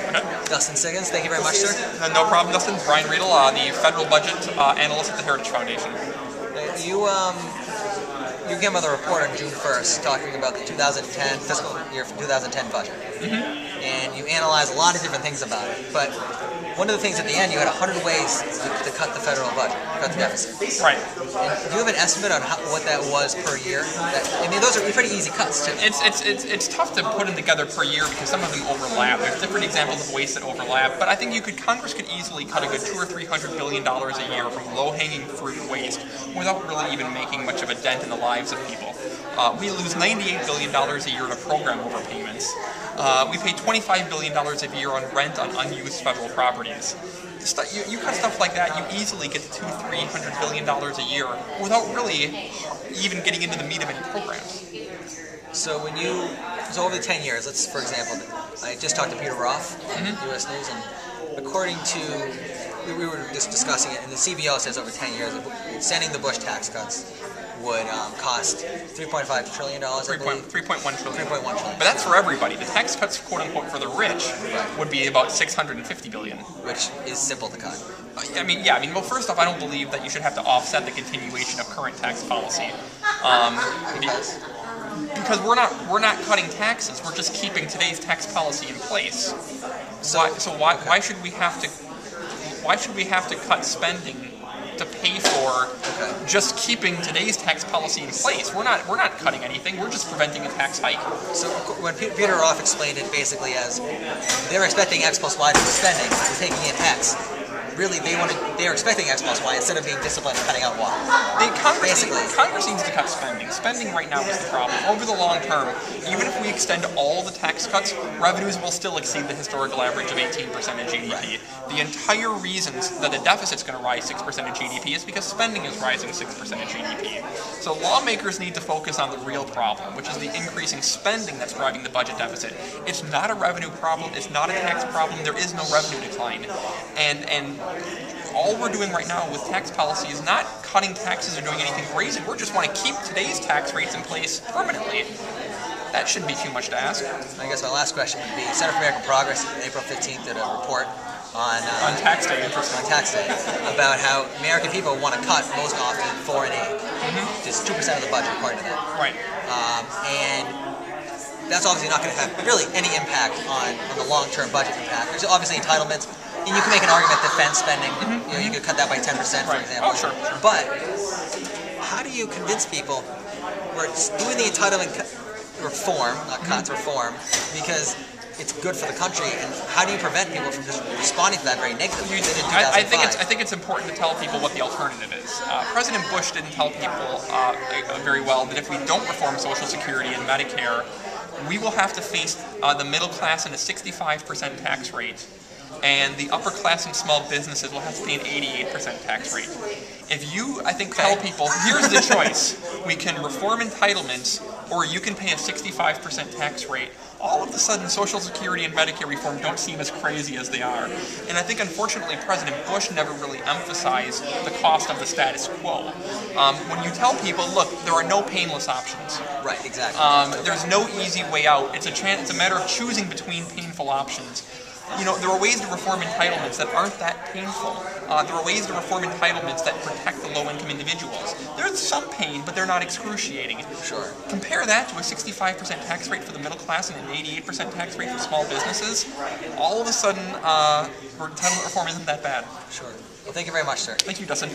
Okay. Dustin Siggins, thank you very much, sir. No problem, Dustin. Brian Riedl, the federal budget analyst at the Heritage Foundation. You came out with a report on June 1st talking about the 2010 fiscal year 2010 budget. And you analyzed a lot of different things about it. But one of the things at the end, you had 100 ways to cut the federal budget, cut the deficit. Right. And do you have an estimate on what that was per year? Those are pretty easy cuts, too. It's tough to put them together per year because some of them overlap. There's different examples of waste that overlap, but I think Congress could easily cut a good $200 or $300 billion a year from low-hanging fruit waste without really even making much of a dent in the lives of people. We lose $98 billion a year in program overpayments. We pay $25 billion a year on rent on unused federal properties. You cut stuff like that, you easily get to $200-300 billion a year without really even getting into the meat of any programs. So over the 10 years, let's, for example, I just talked to Peter Roth, U.S. News, and according to, we were just discussing it, and the CBO says over 10 years, extending the Bush tax cuts would cost $3.5 trillion, I believe. $3.1 trillion. $3.1 trillion. But that's for everybody. The tax cuts, quote unquote, for the rich would be about $650 billion. Which is simple to cut. Well, first off, I don't believe that you should have to offset the continuation of current tax policy. Because we're not cutting taxes. We're just keeping today's tax policy in place. Why should we have to cut spending to pay for just keeping today's tax policy in place? We're not cutting anything. We're just preventing a tax hike. So when Peter Roth explained it basically as they're expecting X plus Y to be spending, we're taking in X. Really, they're expecting X plus Y instead of being disciplined and cutting out Y. Congress needs to cut spending. Spending right now is the problem. Over the long term, even if we extend all the tax cuts, revenues will still exceed the historical average of 18% of GDP. Right. The entire reasons that the deficit's going to rise 6% of GDP is because spending is rising 6% of GDP. So lawmakers need to focus on the real problem, which is the increasing spending that's driving the budget deficit. It's not a revenue problem. It's not a tax problem. There is no revenue decline. And all we're doing right now with tax policy is not cutting taxes or doing anything crazy. We just want to keep today's tax rates in place permanently. That shouldn't be too much to ask. I guess my last question would be, Center for American Progress, April 15th, did a report on tax day, interesting. On tax day, about how American people want to cut most often foreign aid. Just 2% of the budget, according to them. Right. And that's obviously not going to have really any impact on the long-term budget impact. There's obviously entitlements. And you can make an argument defense spending, you could cut that by 10%, for example. Oh, sure. But how do you convince people we're doing the entitlement reform, not cuts, reform, because it's good for the country, and how do you prevent people from just responding to that very negatively? I think it's important to tell people what the alternative is. President Bush didn't tell people very well that if we don't reform Social Security and Medicare, we will have to face the middle class in a 65% tax rate, and the upper class and small businesses will have to pay an 88% tax rate. If you, tell people, here's the choice. We can reform entitlements, or you can pay a 65% tax rate. All of a sudden, Social Security and Medicare reform don't seem as crazy as they are. And I think, unfortunately, President Bush never really emphasized the cost of the status quo. When you tell people, look, there are no painless options. Right, exactly. There's no easy way out. It's a matter of choosing between painful options. There are ways to reform entitlements that aren't that painful. There are ways to reform entitlements that protect the low-income individuals. There's some pain, but they're not excruciating. Sure. Compare that to a 65% tax rate for the middle class and an 88% tax rate for small businesses. All of a sudden, entitlement reform isn't that bad. Sure. Well, thank you very much, sir. Thank you, Dustin.